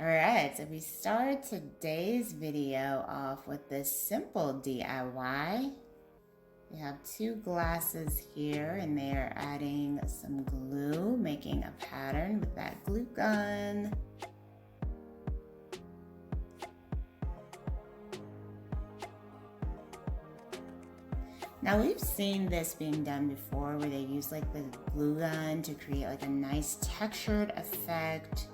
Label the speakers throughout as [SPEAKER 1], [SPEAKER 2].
[SPEAKER 1] Alright, so we start today's video off with this simple DIY. We have two glasses here and they are adding some glue, making a pattern with that glue gun. Now we've seen this being done before where they use like the glue gun to create like a nice textured effect.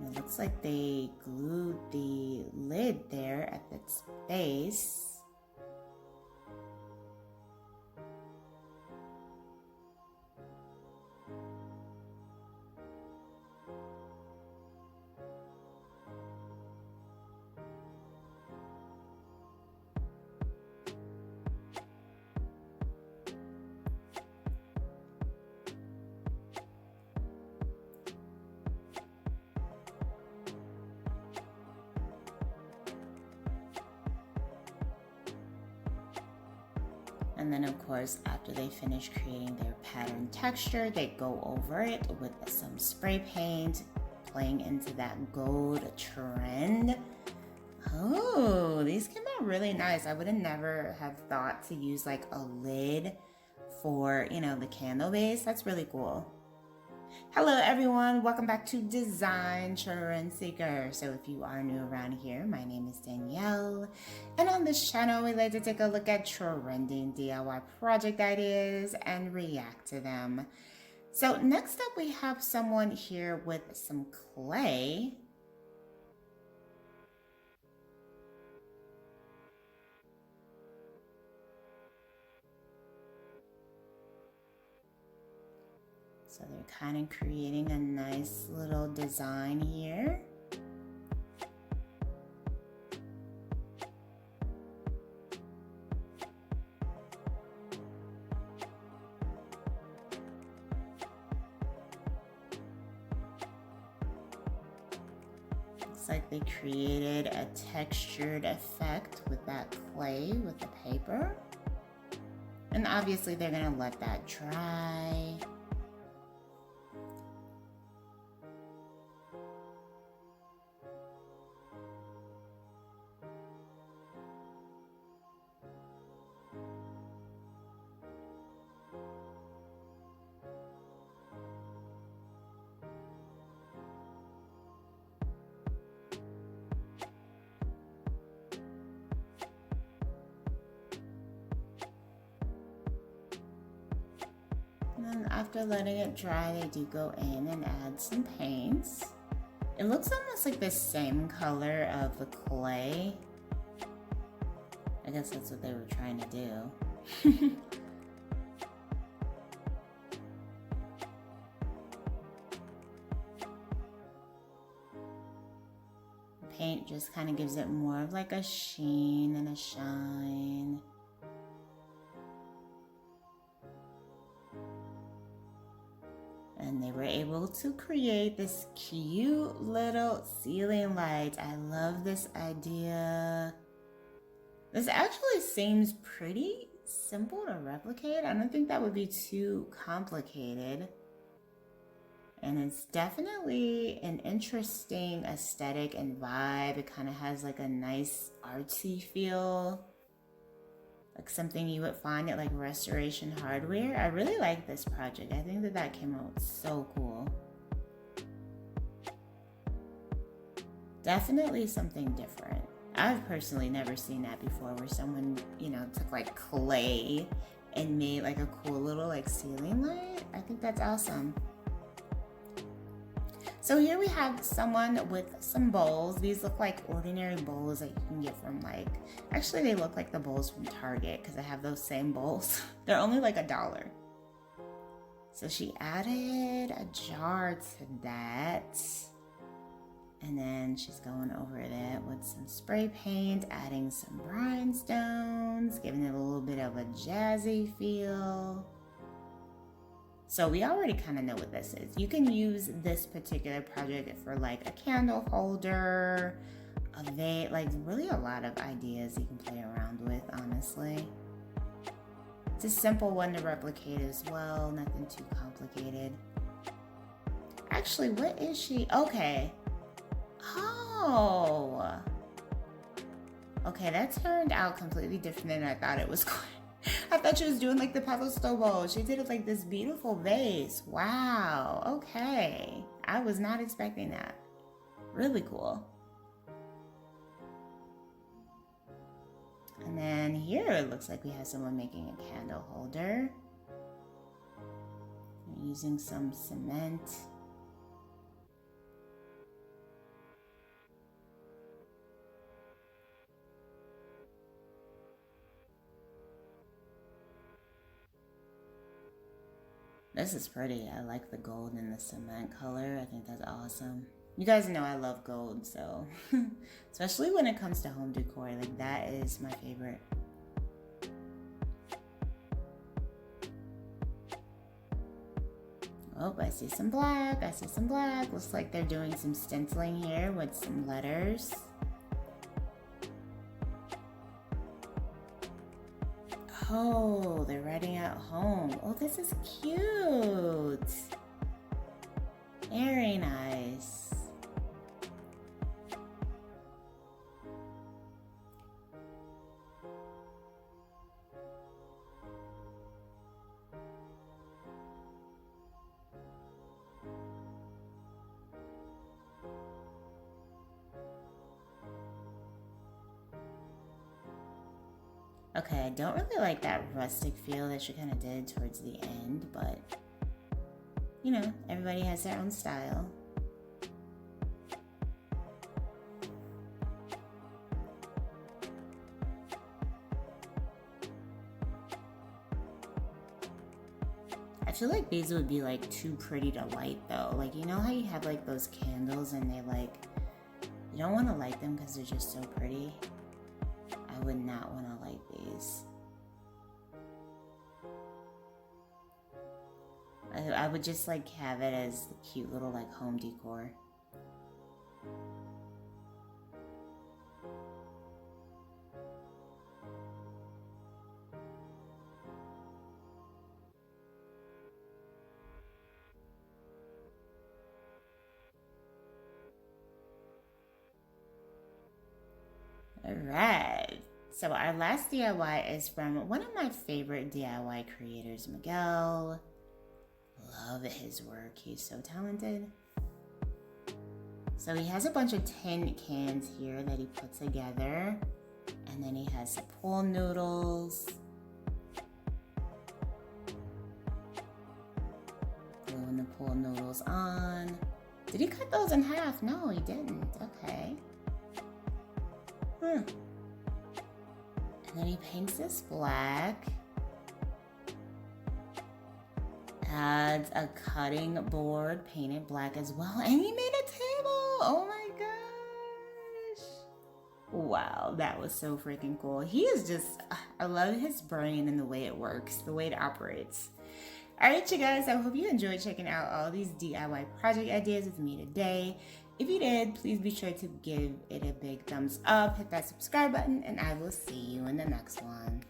[SPEAKER 1] It looks like they glued the lid there at its base. And then of course, after they finish creating their pattern texture, they go over it with some spray paint, playing into that gold trend. Oh, these came out really nice. I would have never have thought to use like a lid for, the candle base. That's really cool. Hello everyone, welcome back to Design Trend Seeker. So if you are new around here, my name is Danielle, and on this channel we like to take a look at trending DIY project ideas and react to them. So next up we have someone here with some clay. So they're kind of creating a nice little design here. Looks like they created a textured effect with that clay with the paper. And obviously they're gonna let that dry. And after letting it dry, they do go in and add some paints. It looks almost like the same color of the clay. I guess that's what they were trying to do. Paint just kind of gives it more of like a sheen and a shine. And they were able to create this cute little ceiling light. I love this idea. This actually seems pretty simple to replicate. I don't think that would be too complicated. And it's definitely an interesting aesthetic and vibe. It kind of has like a nice artsy feel. Like something you would find at like Restoration Hardware. I really like this project. I think that came out so cool. Definitely something different. I've personally never seen that before where someone, took like clay and made like a cool little like ceiling light. I think that's awesome. So here we have someone with some bowls. These look like ordinary bowls that you can get from actually they look like the bowls from Target because I have those same bowls. They're only like $1. So she added a jar to that. And then she's going over it with some spray paint, adding some rhinestones, giving it a little bit of a jazzy feel. So we already kind of know what this is. You can use this particular project for like a candle holder, a vase, like really a lot of ideas you can play around with, honestly. It's a simple one to replicate as well, nothing too complicated. Actually, what is she? Okay. Oh. Okay, that turned out completely different than I thought it was going. I thought she was doing like the pedestal bowl. She did it like this beautiful vase. Wow. Okay. I was not expecting that. Really cool. And then here it looks like we have someone making a candle holder. They're using some cement. This is pretty. I like the gold and the cement color. I think that's awesome. You guys know I love gold, so especially when it comes to home decor, like that is my favorite. Oh, I see some black. I see some black. Looks like they're doing some stenciling here with some letters. Oh, they're writing at home. Oh, this is cute. Very nice. Okay, I don't really like that rustic feel that she kind of did towards the end, but you know, everybody has their own style. I feel like these would be like too pretty to light though. Like, you know how you have like those candles and they like, you don't want to light them because they're just so pretty? I would not want to light these. I would just like have it as the cute little like home decor. Alright, so our last DIY is from one of my favorite DIY creators, Miguel. Love his work, he's so talented. So he has a bunch of tin cans here that he put together. And then he has some pool noodles. Gluing the pool noodles on. Did he cut those in half? No, he didn't. Okay. And then he paints this black. Adds a cutting board painted black as well. And he made a table. Oh my gosh. Wow, that was so freaking cool. He is just, I love his brain and the way it works, the way it operates. Alright, you guys, I hope you enjoyed checking out all these DIY project ideas with me today. If you did, please be sure to give it a big thumbs up, hit that subscribe button, and I will see you in the next one.